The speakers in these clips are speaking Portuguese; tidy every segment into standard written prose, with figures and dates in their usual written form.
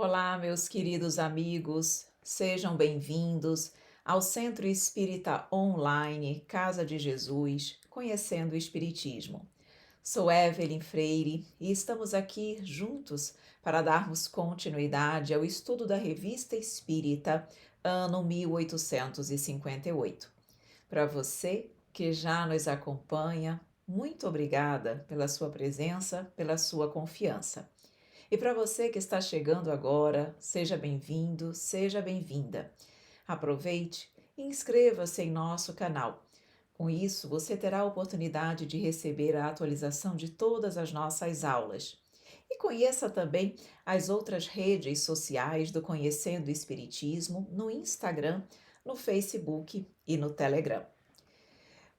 Olá, meus queridos amigos, sejam bem-vindos ao Centro Espírita Online Casa de Jesus, conhecendo o Espiritismo. Sou Evelyn Freire e estamos aqui juntos para darmos continuidade ao estudo da Revista Espírita, ano 1858. Para você que já nos acompanha, muito obrigada pela sua presença, pela sua confiança. E para você que está chegando agora, seja bem-vindo, seja bem-vinda. Aproveite e inscreva-se em nosso canal. Com isso, você terá a oportunidade de receber a atualização de todas as nossas aulas. E conheça também as outras redes sociais do Conhecendo o Espiritismo no Instagram, no Facebook e no Telegram.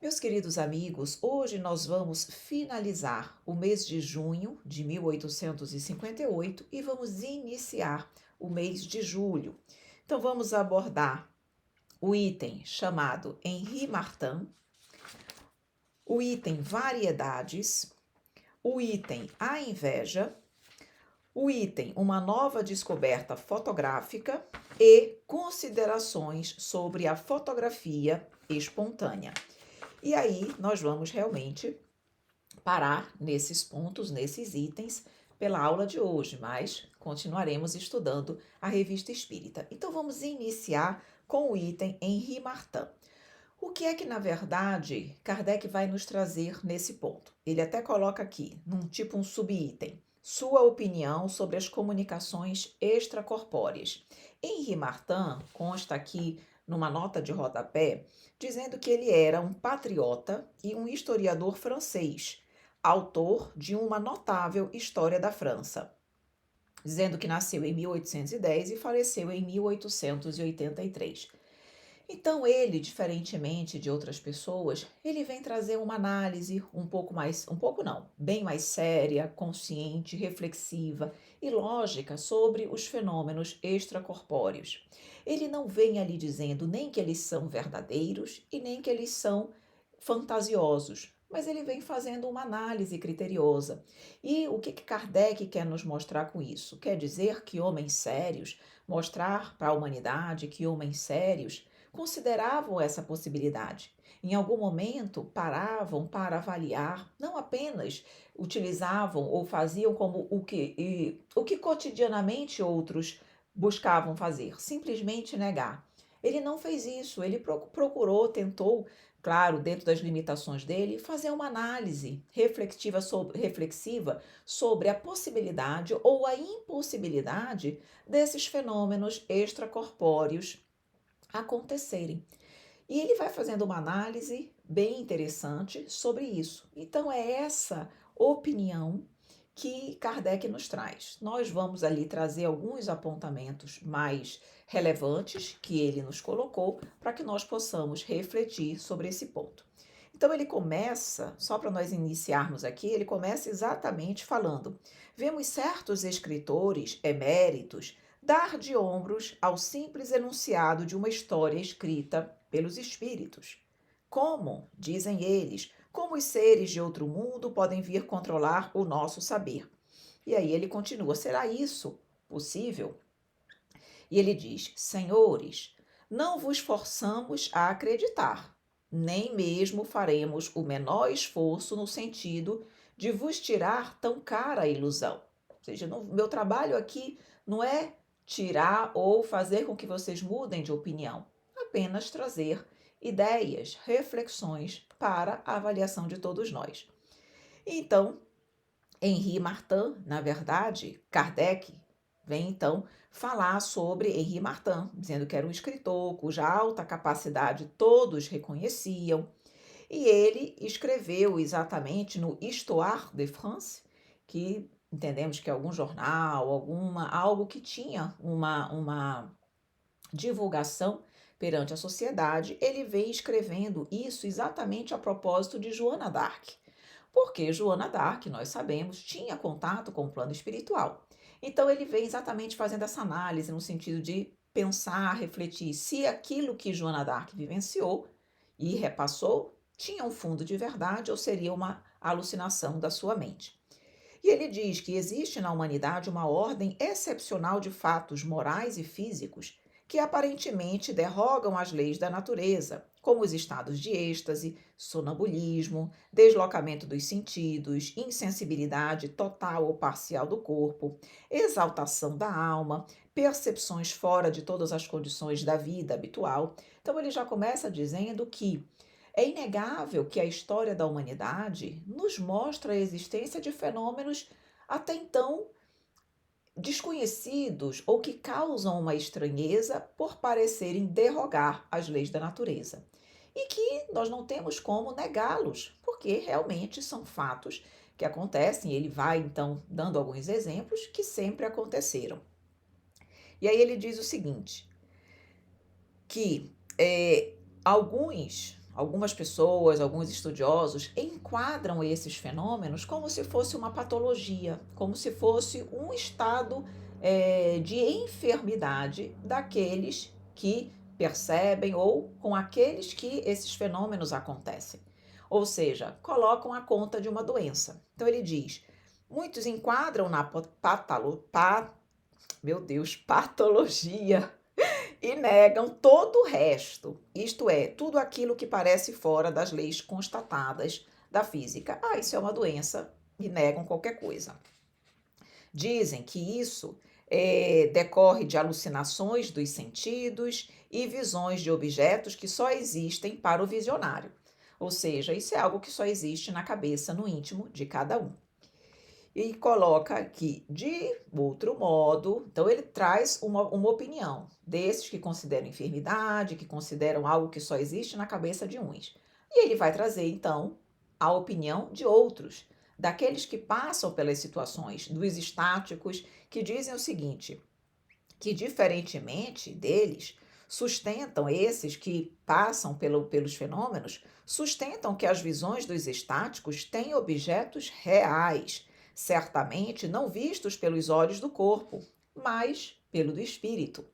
Meus queridos amigos, hoje nós vamos finalizar o mês de junho de 1858 e vamos iniciar o mês de julho. Então vamos abordar o item chamado Henri Martin, o item Variedades, o item A Inveja, o item Uma Nova Descoberta Fotográfica e considerações sobre a fotografia espontânea. E aí nós vamos realmente parar nesses pontos, nesses itens, pela aula de hoje, mas continuaremos estudando a Revista Espírita. Então vamos iniciar com o item Henri Martin. O que é que, na verdade, Kardec vai nos trazer nesse ponto? Ele até coloca aqui, um subitem, sua opinião sobre as comunicações extracorpóreas. Henri Martin consta aqui numa nota de rodapé, dizendo que ele era um patriota e um historiador francês, autor de uma notável História da França, dizendo que nasceu em 1810 e faleceu em 1883. Então ele, diferentemente de outras pessoas, ele vem trazer uma análise bem mais séria, consciente, reflexiva e lógica sobre os fenômenos extracorpóreos. Ele não vem ali dizendo nem que eles são verdadeiros e nem que eles são fantasiosos, mas ele vem fazendo uma análise criteriosa. E o que Kardec quer nos mostrar com isso? Quer dizer que homens sérios, mostrar para a humanidade que homens sérios consideravam essa possibilidade. Em algum momento paravam para avaliar, não apenas utilizavam ou faziam como o que cotidianamente outros buscavam fazer, simplesmente negar. Ele não fez isso, ele tentou, claro, dentro das limitações dele, fazer uma análise reflexiva sobre a possibilidade ou a impossibilidade desses fenômenos extracorpóreos acontecerem. E ele vai fazendo uma análise bem interessante sobre isso. Então, é essa opinião que Kardec nos traz. Nós vamos ali trazer alguns apontamentos mais relevantes que ele nos colocou para que nós possamos refletir sobre esse ponto. Então ele começa, só para nós iniciarmos aqui, ele começa exatamente falando: vemos certos escritores eméritos dar de ombros ao simples enunciado de uma história escrita pelos espíritos. Como, dizem eles, como os seres de outro mundo podem vir controlar o nosso saber? E aí ele continua: será isso possível? E ele diz: senhores, não vos forçamos a acreditar, nem mesmo faremos o menor esforço no sentido de vos tirar tão cara ilusão. Ou seja, meu trabalho aqui não é tirar ou fazer com que vocês mudem de opinião, apenas trazer ideias, reflexões para a avaliação de todos nós. Então, Henri Martin, na verdade, Kardec, vem então falar sobre Henri Martin, dizendo que era um escritor cuja alta capacidade todos reconheciam, e ele escreveu exatamente no Histoire de France, que entendemos que é algum jornal, algo que tinha uma divulgação perante a sociedade, ele vem escrevendo isso exatamente a propósito de Joana d'Arc. Porque Joana d'Arc, nós sabemos, tinha contato com o plano espiritual. Então ele vem exatamente fazendo essa análise no sentido de pensar, refletir se aquilo que Joana d'Arc vivenciou e repassou tinha um fundo de verdade ou seria uma alucinação da sua mente. E ele diz que existe na humanidade uma ordem excepcional de fatos morais e físicos que aparentemente derrogam as leis da natureza, como os estados de êxtase, sonambulismo, deslocamento dos sentidos, insensibilidade total ou parcial do corpo, exaltação da alma, percepções fora de todas as condições da vida habitual. Então, ele já começa dizendo que é inegável que a história da humanidade nos mostra a existência de fenômenos até então desconhecidos ou que causam uma estranheza por parecerem derrogar as leis da natureza. E que nós não temos como negá-los, porque realmente são fatos que acontecem. Ele vai então dando alguns exemplos que sempre aconteceram. E aí ele diz o seguinte, que algumas pessoas, alguns estudiosos enquadram esses fenômenos como se fosse uma patologia, como se fosse um estado de enfermidade daqueles que percebem ou com aqueles que esses fenômenos acontecem. Ou seja, colocam a conta de uma doença. Então ele diz, muitos enquadram na patologia e negam todo o resto, isto é, tudo aquilo que parece fora das leis constatadas da física. Ah, isso é uma doença e negam qualquer coisa. Dizem que isso decorre de alucinações dos sentidos e visões de objetos que só existem para o visionário. Ou seja, isso é algo que só existe na cabeça, no íntimo de cada um. E coloca aqui de outro modo, então ele traz uma opinião desses que consideram enfermidade, que consideram algo que só existe na cabeça de uns. E ele vai trazer então a opinião de outros, daqueles que passam pelas situações, dos estáticos, que dizem o seguinte, que diferentemente deles, sustentam esses que passam pelos fenômenos, sustentam que as visões dos estáticos têm objetos reais, certamente não vistos pelos olhos do corpo, mas pelo do espírito.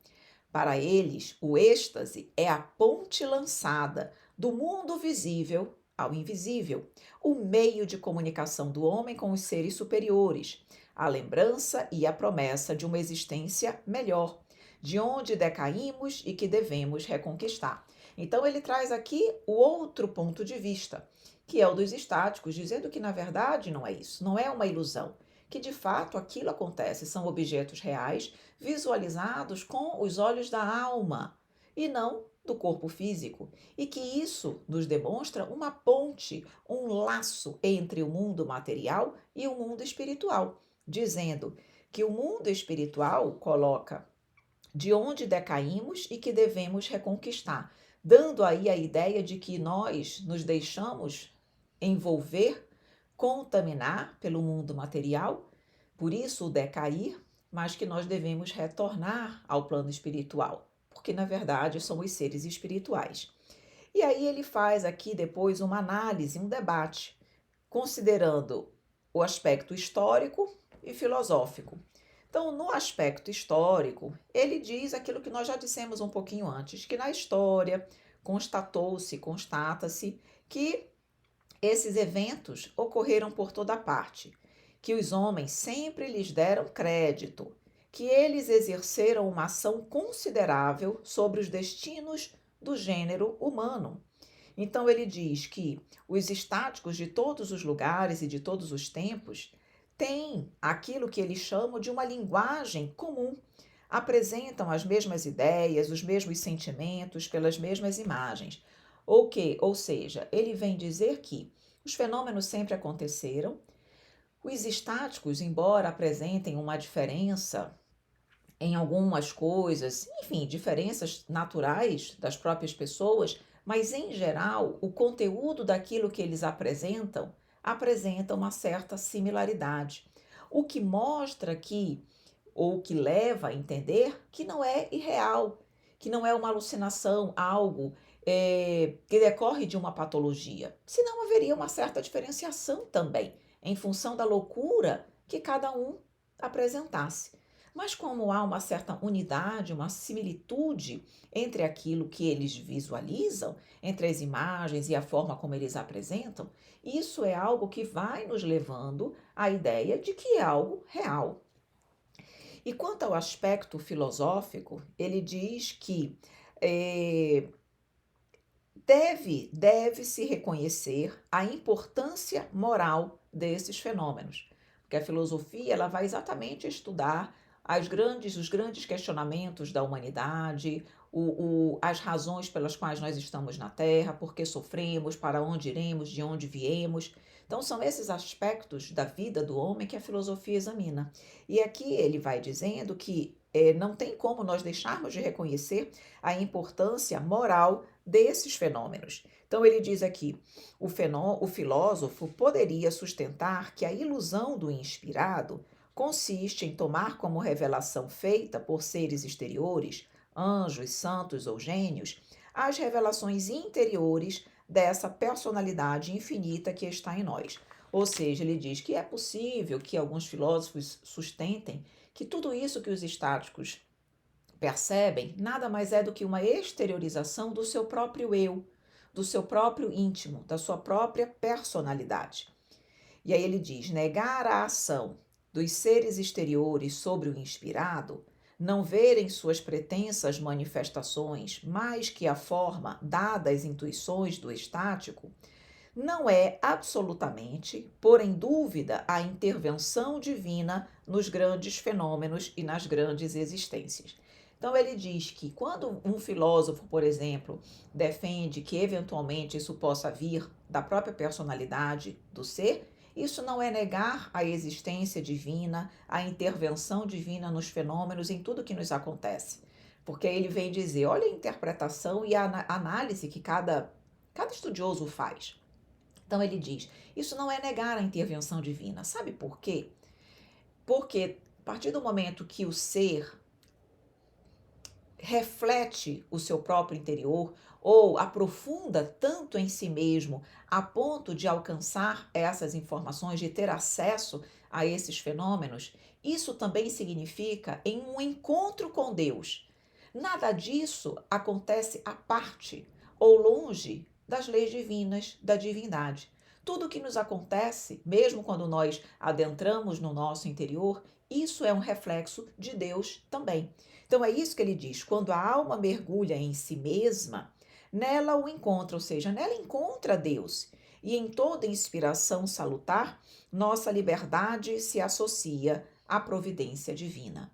Para eles, o êxtase é a ponte lançada do mundo visível ao invisível, o meio de comunicação do homem com os seres superiores, a lembrança e a promessa de uma existência melhor, de onde decaímos e que devemos reconquistar. Então ele traz aqui o outro ponto de vista, que é o dos estáticos, dizendo que na verdade não é isso, não é uma ilusão, que de fato aquilo acontece, são objetos reais visualizados com os olhos da alma e não do corpo físico, e que isso nos demonstra uma ponte, um laço entre o mundo material e o mundo espiritual, dizendo que o mundo espiritual coloca de onde decaímos e que devemos reconquistar, dando aí a ideia de que nós nos deixamos envolver, contaminar pelo mundo material, por isso o decair, mas que nós devemos retornar ao plano espiritual, porque na verdade somos seres espirituais. E aí ele faz aqui depois uma análise, um debate, considerando o aspecto histórico e filosófico. Então, no aspecto histórico, ele diz aquilo que nós já dissemos um pouquinho antes, que na história constata-se que esses eventos ocorreram por toda parte, que os homens sempre lhes deram crédito, que eles exerceram uma ação considerável sobre os destinos do gênero humano. Então ele diz que os estáticos de todos os lugares e de todos os tempos têm aquilo que eles chamam de uma linguagem comum, apresentam as mesmas ideias, os mesmos sentimentos pelas mesmas imagens. Ou seja, ele vem dizer que os fenômenos sempre aconteceram, os estáticos, embora apresentem uma diferença em algumas coisas, enfim, diferenças naturais das próprias pessoas, mas em geral, o conteúdo daquilo que eles apresenta uma certa similaridade, o que mostra que, ou que leva a entender que não é irreal, que não é uma alucinação, algo que decorre de uma patologia, senão haveria uma certa diferenciação também, em função da loucura que cada um apresentasse. mas como há uma certa unidade, uma similitude entre aquilo que eles visualizam, entre as imagens e a forma como eles apresentam, isso é algo que vai nos levando à ideia de que é algo real. E quanto ao aspecto filosófico, ele diz que eh, deve-se reconhecer a importância moral desses fenômenos, porque a filosofia ela vai exatamente estudar os grandes questionamentos da humanidade, as razões pelas quais nós estamos na Terra, por que sofremos, para onde iremos, de onde viemos. Então, são esses aspectos da vida do homem que a filosofia examina. E aqui ele vai dizendo que não tem como nós deixarmos de reconhecer a importância moral desses fenômenos. Então, ele diz aqui: o filósofo poderia sustentar que a ilusão do inspirado consiste em tomar como revelação feita por seres exteriores, anjos, santos ou gênios, as revelações interiores dessa personalidade infinita que está em nós. Ou seja, ele diz que é possível que alguns filósofos sustentem que tudo isso que os estáticos percebem nada mais é do que uma exteriorização do seu próprio eu, do seu próprio íntimo, da sua própria personalidade. E aí ele diz: negar a ação dos seres exteriores sobre o inspirado, não verem suas pretensas manifestações mais que a forma dada às intuições do estático, não é absolutamente pôr em dúvida a intervenção divina nos grandes fenômenos e nas grandes existências. Então, ele diz que quando um filósofo, por exemplo, defende que eventualmente isso possa vir da própria personalidade do ser, isso não é negar a existência divina, a intervenção divina nos fenômenos, em tudo que nos acontece. Porque ele vem dizer: olha a interpretação e a análise que cada estudioso faz. Então ele diz: isso não é negar a intervenção divina. Sabe por quê? Porque a partir do momento que o ser reflete o seu próprio interior ou aprofunda tanto em si mesmo a ponto de alcançar essas informações, de ter acesso a esses fenômenos, isso também significa em um encontro com Deus. Nada disso acontece à parte ou longe das leis divinas, da divindade. Tudo o que nos acontece, mesmo quando nós adentramos no nosso interior, isso é um reflexo de Deus também. Então é isso que ele diz: quando a alma mergulha em si mesma, nela o encontra, ou seja, nela encontra Deus. E em toda inspiração salutar, nossa liberdade se associa à providência divina.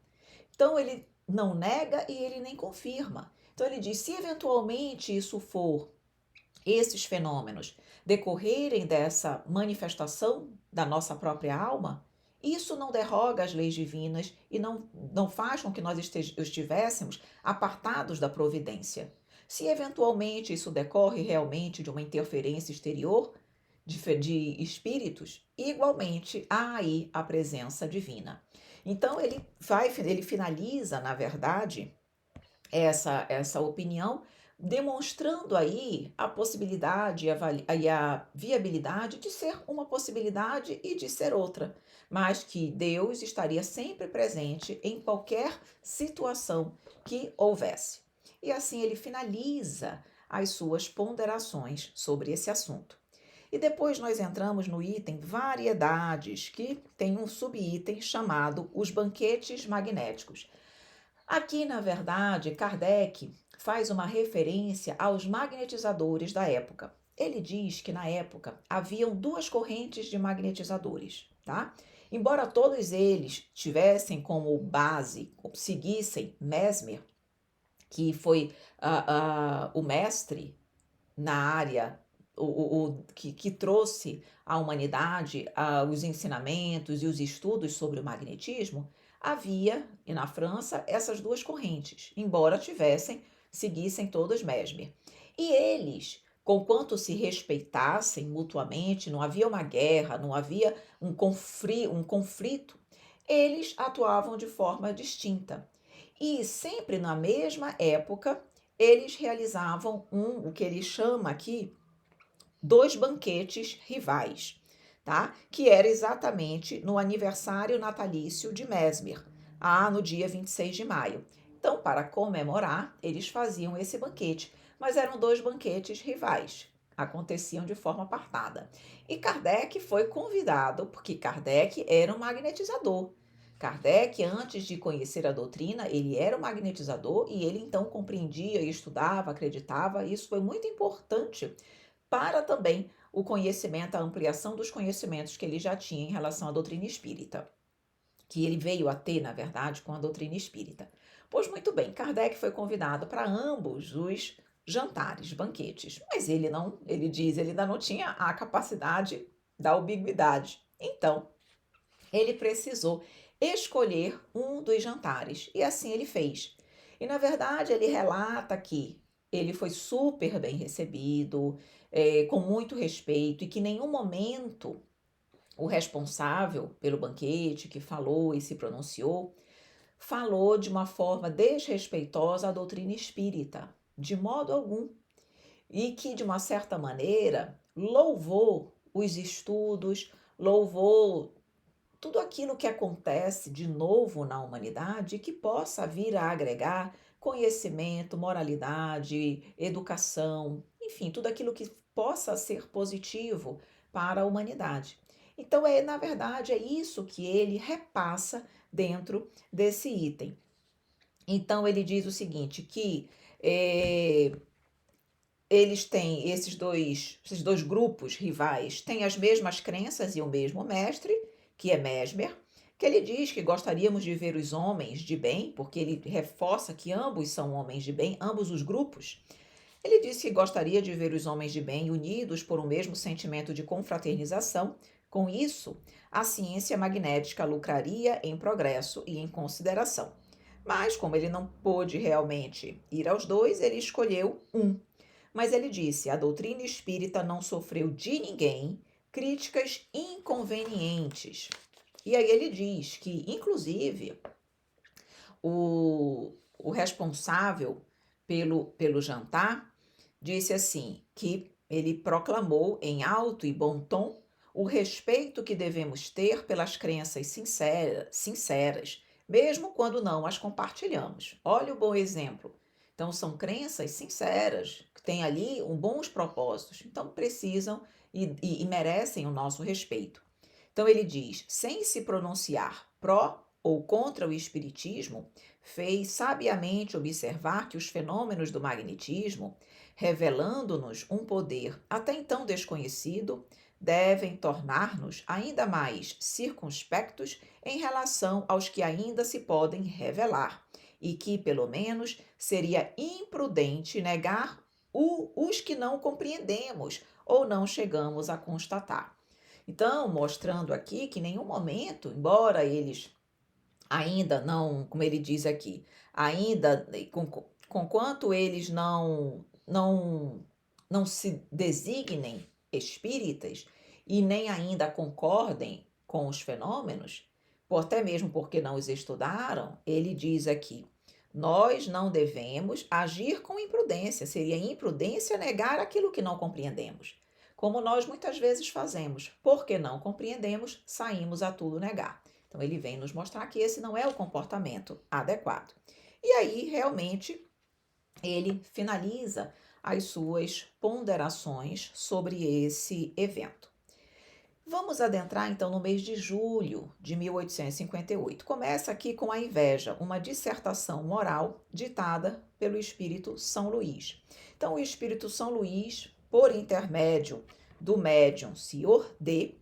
Então ele não nega e ele nem confirma. Então ele diz: se eventualmente isso for, esses fenômenos decorrerem dessa manifestação da nossa própria alma, isso não derroga as leis divinas e não faz com que nós estivéssemos apartados da providência. Se eventualmente isso decorre realmente de uma interferência exterior de espíritos, igualmente há aí a presença divina. Então ele finaliza, na verdade, essa opinião, demonstrando aí a possibilidade e a viabilidade de ser uma possibilidade e de ser outra, mas que Deus estaria sempre presente em qualquer situação que houvesse. E assim ele finaliza as suas ponderações sobre esse assunto. E depois nós entramos no item variedades, que tem um subitem chamado os banquetes magnéticos. Aqui, na verdade, Kardec faz uma referência aos magnetizadores da época. Ele diz que na época haviam duas correntes de magnetizadores, tá? Embora todos eles tivessem como base, seguissem Mesmer, que foi o mestre na área, que trouxe à humanidade os ensinamentos e os estudos sobre o magnetismo, havia, e na França, essas duas correntes, embora seguissem todos Mesmer. E eles, conquanto se respeitassem mutuamente, não havia uma guerra, não havia um conflito, eles atuavam de forma distinta. E sempre na mesma época, eles realizavam o que ele chama aqui dois banquetes rivais, tá? Que era exatamente no aniversário natalício de Mesmer. no dia 26 de maio. Então, para comemorar, eles faziam esse banquete, mas eram dois banquetes rivais, aconteciam de forma apartada. E Kardec foi convidado, porque Kardec era um magnetizador. Kardec, antes de conhecer a doutrina, ele era um magnetizador e ele então compreendia, estudava, acreditava. Isso foi muito importante para também o conhecimento, a ampliação dos conhecimentos que ele já tinha em relação à doutrina espírita, que ele veio a ter, na verdade, com a doutrina espírita. Pois muito bem, Kardec foi convidado para ambos os jantares, banquetes, mas ele diz, ele ainda não tinha a capacidade da ubiguidade. Então, ele precisou escolher um dos jantares e assim ele fez. E na verdade ele relata que ele foi super bem recebido, com muito respeito, e que em nenhum momento o responsável pelo banquete, que falou e se pronunciou, falou de uma forma desrespeitosa à doutrina espírita, de modo algum, e que de uma certa maneira louvou os estudos, louvou tudo aquilo que acontece de novo na humanidade que possa vir a agregar conhecimento, moralidade, educação, enfim, tudo aquilo que possa ser positivo para a humanidade. Então, na verdade, é isso que ele repassa dentro desse item. Então, ele diz o seguinte, que eles têm, esses dois grupos rivais, têm as mesmas crenças e o mesmo mestre, que é Mesmer, que ele diz que gostaríamos de ver os homens de bem, porque ele reforça que ambos são homens de bem, ambos os grupos. Ele disse que gostaria de ver os homens de bem unidos por um mesmo sentimento de confraternização. Com isso, a ciência magnética lucraria em progresso e em consideração. Mas, como ele não pôde realmente ir aos dois, ele escolheu um. Mas ele disse: a doutrina espírita não sofreu de ninguém críticas inconvenientes. E aí ele diz que, inclusive, o responsável pelo jantar disse assim, que ele proclamou em alto e bom tom o respeito que devemos ter pelas crenças sinceras, mesmo quando não as compartilhamos. Olha o bom exemplo. Então, são crenças sinceras, que têm ali bons propósitos, então precisam e merecem o nosso respeito. Então, ele diz: sem se pronunciar pró ou contra o espiritismo, fez sabiamente observar que os fenômenos do magnetismo, revelando-nos um poder até então desconhecido, devem tornar-nos ainda mais circunspectos em relação aos que ainda se podem revelar, e que, pelo menos, seria imprudente negar os que não compreendemos ou não chegamos a constatar. Então, mostrando aqui que em nenhum momento, embora eles ainda não, como ele diz aqui, ainda conquanto eles não se designem espíritas e nem ainda concordem com os fenômenos, até mesmo porque não os estudaram, ele diz aqui: nós não devemos agir com imprudência, seria imprudência negar aquilo que não compreendemos. Como nós muitas vezes fazemos, porque não compreendemos, saímos a tudo negar. Então, ele vem nos mostrar que esse não é o comportamento adequado. E aí, realmente, ele finaliza as suas ponderações sobre esse evento. Vamos adentrar, então, no mês de julho de 1858. Começa aqui com a inveja, uma dissertação moral ditada pelo espírito São Luís. Então, o espírito São Luís, por intermédio do médium Senhor D,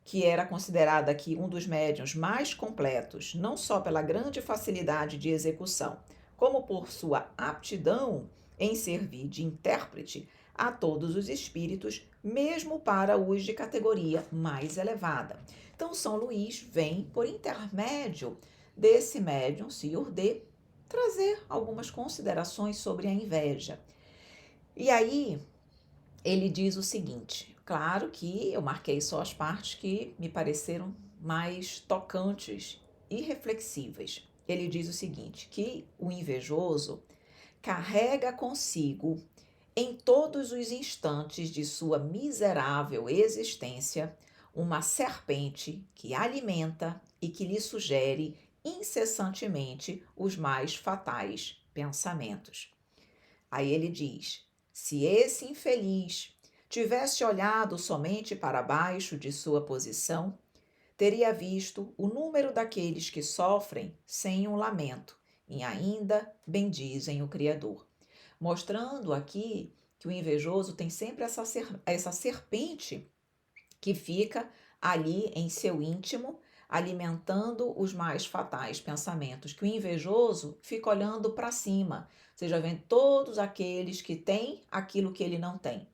que era considerado aqui um dos médiuns mais completos, não só pela grande facilidade de execução, como por sua aptidão em servir de intérprete a todos os espíritos, mesmo para os de categoria mais elevada. Então, São Luís vem, por intermédio desse médium, Senhor D, trazer algumas considerações sobre a inveja. E aí, ele diz o seguinte: claro que eu marquei só as partes que me pareceram mais tocantes e reflexivas. Ele diz o seguinte, que o invejoso carrega consigo, em todos os instantes de sua miserável existência, uma serpente que alimenta e que lhe sugere incessantemente os mais fatais pensamentos. Aí ele diz: se esse infeliz tivesse olhado somente para baixo de sua posição, teria visto o número daqueles que sofrem sem um lamento e ainda bendizem o Criador. Mostrando aqui que o invejoso tem sempre essa serpente que fica ali em seu íntimo, alimentando os mais fatais pensamentos, que o invejoso fica olhando para cima, seja, vendo todos aqueles que têm aquilo que ele não tem.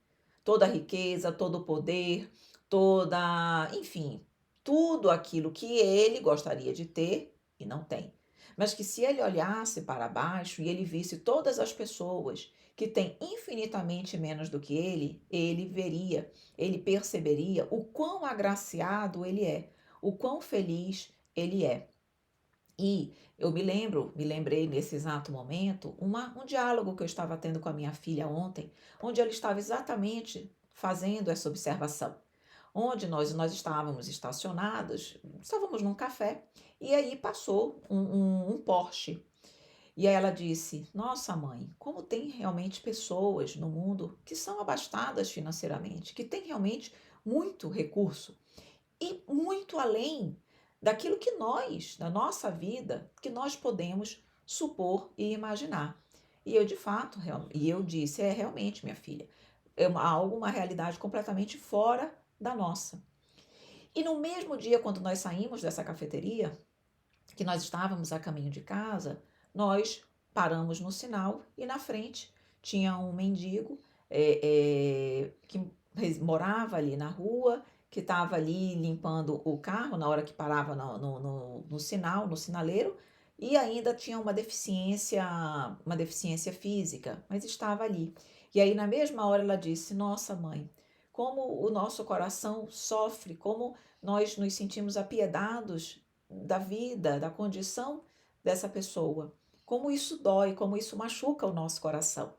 Toda a riqueza, todo o poder, enfim, tudo aquilo que ele gostaria de ter e não tem. Mas que se ele olhasse para baixo e ele visse todas as pessoas que têm infinitamente menos do que ele veria, ele perceberia o quão agraciado ele é, o quão feliz ele é. E eu me lembrei nesse exato momento, um diálogo que eu estava tendo com a minha filha ontem, onde ela estava exatamente fazendo essa observação. Onde nós estávamos estacionados, estávamos num café, e aí passou um Porsche. E aí ela disse: nossa, mãe, como tem realmente pessoas no mundo que são abastadas financeiramente, que têm realmente muito recurso e muito além daquilo que nós, na nossa vida, que nós podemos supor e imaginar. E eu, de fato, e eu disse: é realmente, minha filha, uma realidade completamente fora da nossa. E no mesmo dia, quando nós saímos dessa cafeteria, que nós estávamos a caminho de casa, nós paramos no sinal e na frente tinha um mendigo que morava ali na rua, que estava ali limpando o carro na hora que parava no sinal, no sinaleiro, e ainda tinha uma deficiência física, mas estava ali. E aí, na mesma hora, ela disse: nossa, mãe, como o nosso coração sofre, como nós nos sentimos apiedados da vida, da condição dessa pessoa. Como isso dói, como isso machuca o nosso coração.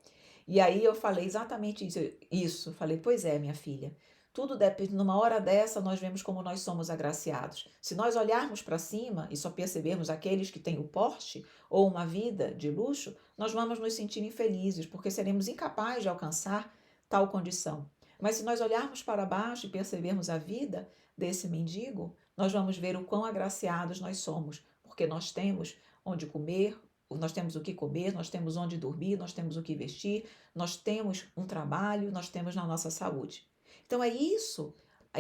E aí eu falei exatamente isso. Falei: pois é, minha filha, tudo depende, numa hora dessa nós vemos como nós somos agraciados. Se nós olharmos para cima e só percebermos aqueles que têm o porte ou uma vida de luxo, nós vamos nos sentir infelizes, porque seremos incapazes de alcançar tal condição. Mas se nós olharmos para baixo e percebermos a vida desse mendigo, nós vamos ver o quão agraciados nós somos, porque nós temos onde comer, nós temos o que comer, nós temos onde dormir, nós temos o que vestir, nós temos um trabalho, nós temos na nossa saúde. Então é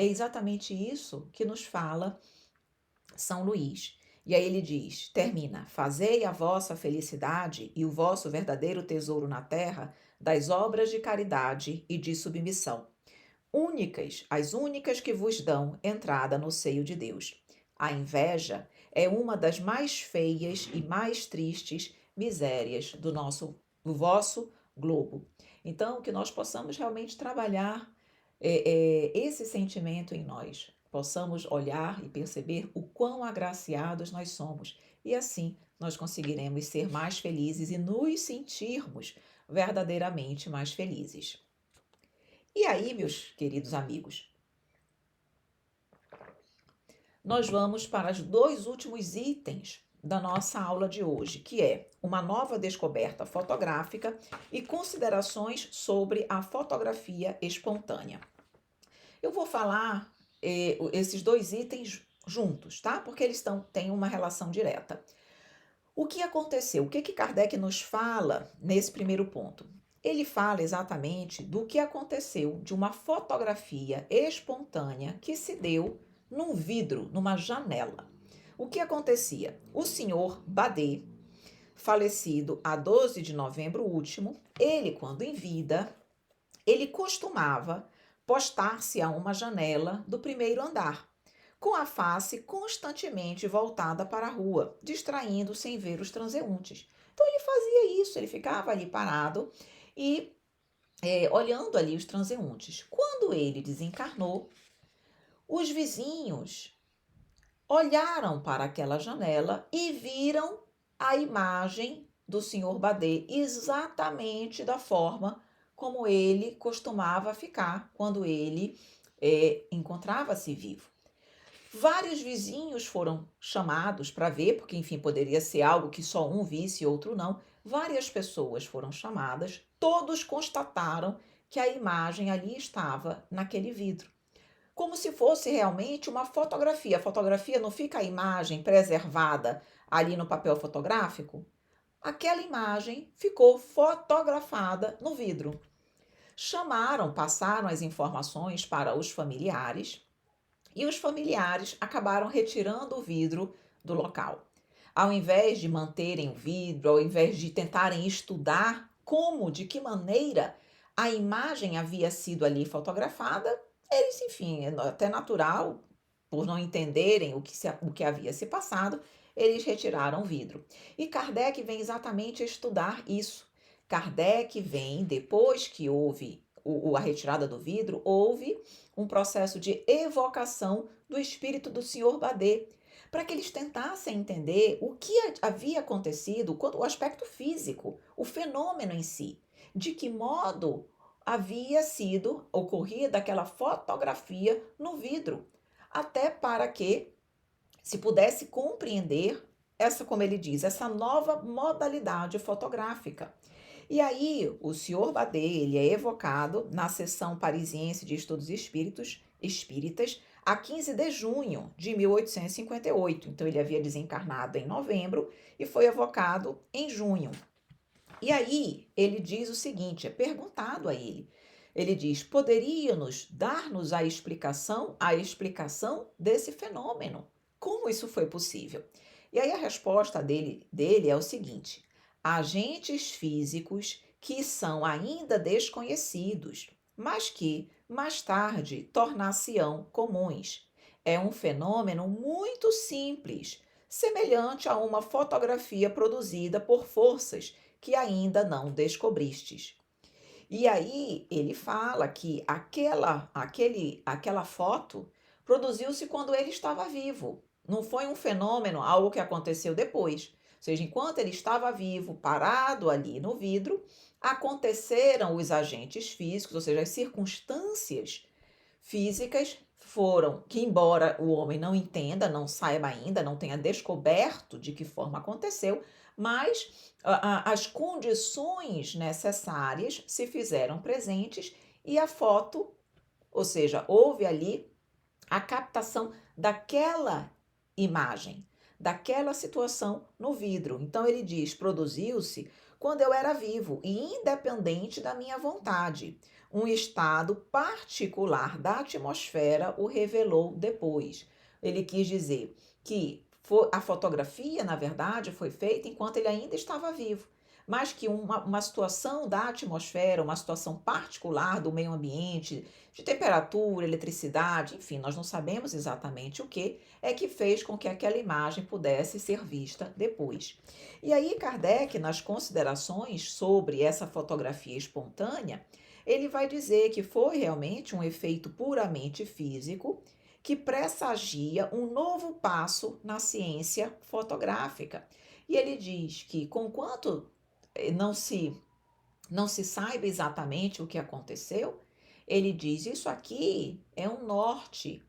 exatamente isso que nos fala São Luís. E aí ele diz, termina: fazei a vossa felicidade e o vosso verdadeiro tesouro na terra das obras de caridade e de submissão, as únicas que vos dão entrada no seio de Deus. A inveja é uma das mais feias e mais tristes misérias do vosso globo. Então, que nós possamos realmente trabalhar esse sentimento em nós, possamos olhar e perceber o quão agraciados nós somos, e assim nós conseguiremos ser mais felizes e nos sentirmos verdadeiramente mais felizes. E aí, meus queridos amigos, nós vamos para os dois últimos itens da nossa aula de hoje, que é uma nova descoberta fotográfica e considerações sobre a fotografia espontânea. Eu vou falar esses dois itens juntos, tá? Porque eles têm uma relação direta. O que aconteceu? O que Kardec nos fala nesse primeiro ponto? Ele fala exatamente do que aconteceu de uma fotografia espontânea que se deu num vidro, numa janela. O que acontecia? O senhor Badet, falecido a 12 de novembro último, ele, quando em vida, ele costumava postar-se a uma janela do primeiro andar, com a face constantemente voltada para a rua, distraindo-se em ver os transeuntes. Então ele fazia isso, ele ficava ali parado e olhando ali os transeuntes. Quando ele desencarnou, os vizinhos olharam para aquela janela e viram a imagem do senhor Badet exatamente da forma como ele costumava ficar quando ele encontrava-se vivo. Vários vizinhos foram chamados para ver, porque, enfim, poderia ser algo que só um visse e outro não. Várias pessoas foram chamadas, todos constataram que a imagem ali estava naquele vidro. Como se fosse realmente uma fotografia. A fotografia não fica a imagem preservada ali no papel fotográfico? Aquela imagem ficou fotografada no vidro. Chamaram, passaram as informações para os familiares e os familiares acabaram retirando o vidro do local. Ao invés de manterem o vidro, ao invés de tentarem estudar como, de que maneira a imagem havia sido ali fotografada, eles, enfim, é até natural, por não entenderem o que havia se passado, eles retiraram o vidro. E Kardec vem exatamente estudar isso. Kardec vem, depois que houve a retirada do vidro, houve um processo de evocação do espírito do Senhor Badê, para que eles tentassem entender o que havia acontecido, o aspecto físico, o fenômeno em si, de que modo havia sido ocorrida aquela fotografia no vidro, até para que se pudesse compreender essa, como ele diz, essa nova modalidade fotográfica. E aí, o senhor Badê, ele é evocado na sessão parisiense de estudos espíritas, a 15 de junho de 1858. Então, ele havia desencarnado em novembro e foi evocado em junho. E aí, ele diz o seguinte, é perguntado a ele. Ele diz, poderia-nos dar-nos a explicação desse fenômeno? Como isso foi possível? E aí a resposta dele é o seguinte, agentes físicos que são ainda desconhecidos, mas que, mais tarde, tornar-se-ão comuns. É um fenômeno muito simples, semelhante a uma fotografia produzida por forças que ainda não descobristes. E aí ele fala que aquela foto produziu-se quando ele estava vivo. Não foi um fenômeno, algo que aconteceu depois. Ou seja, enquanto ele estava vivo, parado ali no vidro, aconteceram os agentes físicos, ou seja, as circunstâncias físicas foram que, embora o homem não entenda, não saiba ainda, não tenha descoberto de que forma aconteceu, mas as condições necessárias se fizeram presentes e a foto, ou seja, houve ali a captação daquela imagem, daquela situação no vidro. Então ele diz: produziu-se quando eu era vivo e independente da minha vontade. Um estado particular da atmosfera o revelou depois. Ele quis dizer que a fotografia, na verdade, foi feita enquanto ele ainda estava vivo, mas que uma situação da atmosfera, uma situação particular do meio ambiente, de temperatura, eletricidade, enfim, nós não sabemos exatamente o que é que fez com que aquela imagem pudesse ser vista depois. E aí, Kardec, nas considerações sobre essa fotografia espontânea, ele vai dizer que foi realmente um efeito puramente físico que pressagia um novo passo na ciência fotográfica. E ele diz que, conquanto não se saiba exatamente o que aconteceu, ele diz: isso aqui é um norte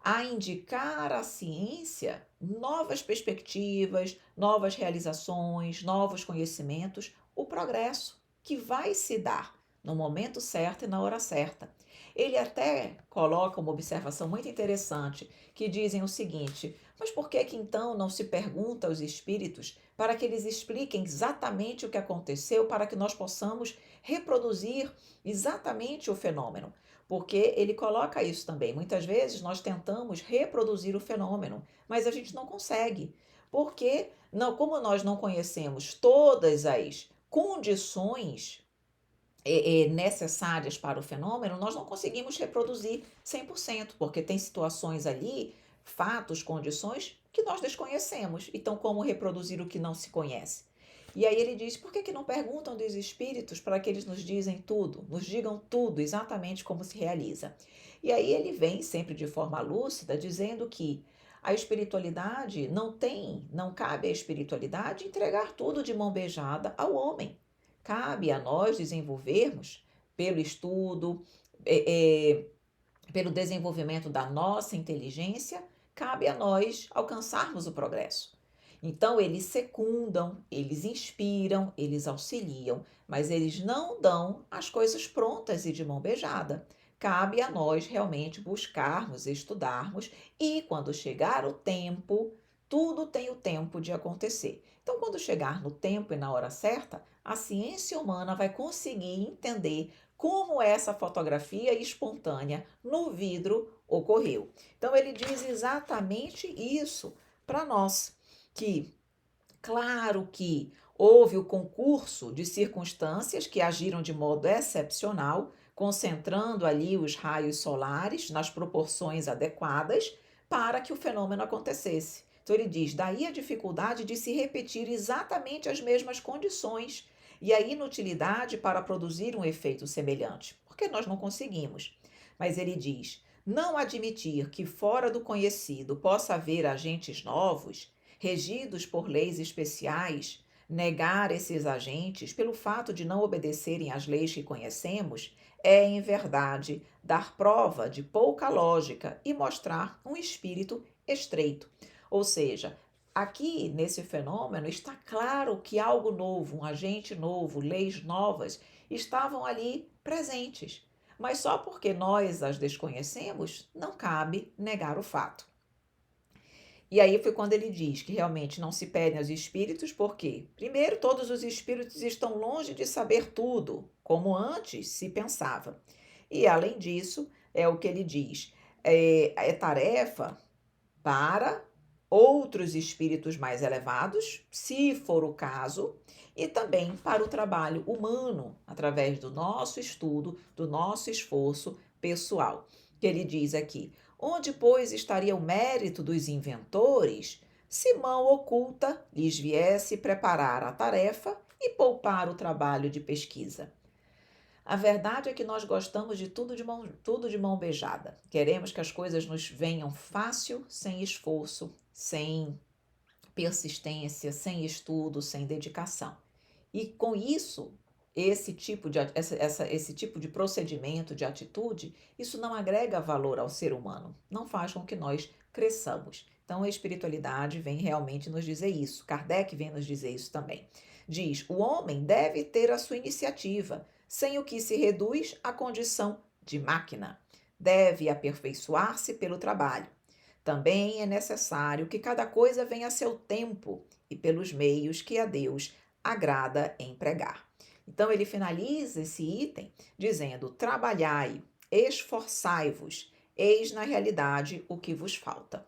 a indicar à ciência novas perspectivas, novas realizações, novos conhecimentos, o progresso que vai se dar no momento certo e na hora certa. Ele até coloca uma observação muito interessante, que dizem o seguinte: mas por que então não se pergunta aos espíritos para que eles expliquem exatamente o que aconteceu, para que nós possamos reproduzir exatamente o fenômeno? Porque ele coloca isso também. Muitas vezes nós tentamos reproduzir o fenômeno, mas a gente não consegue. Porque, não, como nós não conhecemos todas as condições necessárias para o fenômeno, nós não conseguimos reproduzir 100%, porque tem situações ali, fatos, condições que nós desconhecemos. Então, como reproduzir o que não se conhece? E aí ele diz: por que não perguntam dos espíritos para que eles nos digam tudo, exatamente como se realiza? E aí ele vem sempre de forma lúcida, dizendo que a espiritualidade não cabe à espiritualidade entregar tudo de mão beijada ao homem. Cabe a nós desenvolvermos, pelo estudo, pelo desenvolvimento da nossa inteligência, cabe a nós alcançarmos o progresso. Então, eles secundam, eles inspiram, eles auxiliam, mas eles não dão as coisas prontas e de mão beijada. Cabe a nós realmente buscarmos, estudarmos e, quando chegar o tempo, tudo tem o tempo de acontecer. Então, quando chegar no tempo e na hora certa, a ciência humana vai conseguir entender como essa fotografia espontânea no vidro ocorreu. Então, ele diz exatamente isso para nós, que, claro que houve o concurso de circunstâncias que agiram de modo excepcional, concentrando ali os raios solares nas proporções adequadas para que o fenômeno acontecesse. Então ele diz, daí a dificuldade de se repetir exatamente as mesmas condições e a inutilidade para produzir um efeito semelhante, porque nós não conseguimos. Mas ele diz, não admitir que fora do conhecido possa haver agentes novos, regidos por leis especiais, negar esses agentes pelo fato de não obedecerem às leis que conhecemos, é, em verdade, dar prova de pouca lógica e mostrar um espírito estreito. Ou seja, aqui nesse fenômeno está claro que algo novo, um agente novo, leis novas estavam ali presentes. Mas só porque nós as desconhecemos, não cabe negar o fato. E aí foi quando ele diz que realmente não se pedem aos espíritos, porque, primeiro, todos os espíritos estão longe de saber tudo, como antes se pensava. E, além disso, é o que ele diz, é tarefa para outros espíritos mais elevados, se for o caso, e também para o trabalho humano, através do nosso estudo, do nosso esforço pessoal. Que ele diz aqui, onde, pois, estaria o mérito dos inventores, se mão oculta lhes viesse preparar a tarefa e poupar o trabalho de pesquisa? A verdade é que nós gostamos de tudo de mão beijada. Queremos que as coisas nos venham fácil, sem esforço, sem persistência, sem estudo, sem dedicação. E com isso, esse tipo de procedimento, de atitude, isso não agrega valor ao ser humano, não faz com que nós cresçamos. Então, a espiritualidade vem realmente nos dizer isso. Kardec vem nos dizer isso também. Diz, o homem deve ter a sua iniciativa, sem o que se reduz à condição de máquina. Deve aperfeiçoar-se pelo trabalho. Também é necessário que cada coisa venha a seu tempo e pelos meios que a Deus agrada empregar. Então, ele finaliza esse item dizendo: trabalhai, esforçai-vos, eis na realidade o que vos falta.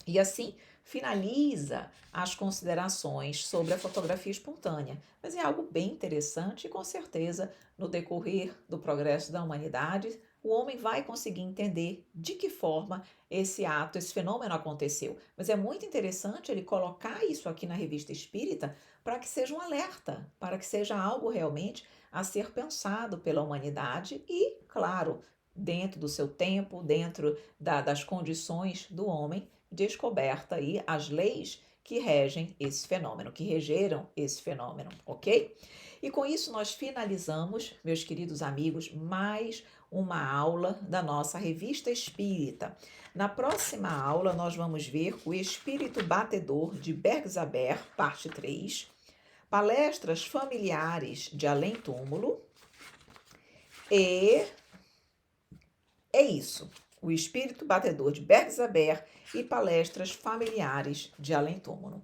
E assim finaliza as considerações sobre a fotografia espontânea. Mas é algo bem interessante e, com certeza, no decorrer do progresso da humanidade, o homem vai conseguir entender de que forma esse ato, esse fenômeno aconteceu. Mas é muito interessante ele colocar isso aqui na Revista Espírita para que seja um alerta, para que seja algo realmente a ser pensado pela humanidade e, claro, dentro do seu tempo, dentro das condições do homem, descoberta aí as leis que regem esse fenômeno, que regeram esse fenômeno, ok? E com isso nós finalizamos, meus queridos amigos, mais uma aula da nossa Revista Espírita. Na próxima aula nós vamos ver o Espírito Batedor de Bergzaber, parte 3, palestras familiares de além-túmulo e é isso. O Espírito Batedor de Bergzaber e palestras familiares de além-túmulo.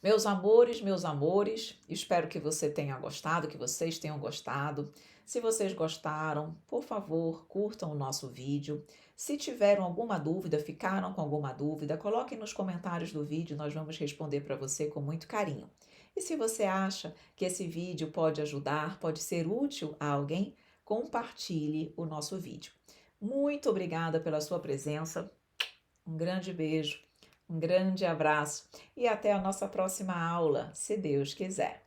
Meus amores, espero que você tenha gostado, que vocês tenham gostado. Se vocês gostaram, por favor, curtam o nosso vídeo. Se tiveram alguma dúvida, ficaram com alguma dúvida, coloquem nos comentários do vídeo, nós vamos responder para você com muito carinho. E se você acha que esse vídeo pode ajudar, pode ser útil a alguém, compartilhe o nosso vídeo. Muito obrigada pela sua presença, um grande beijo, um grande abraço e até a nossa próxima aula, se Deus quiser.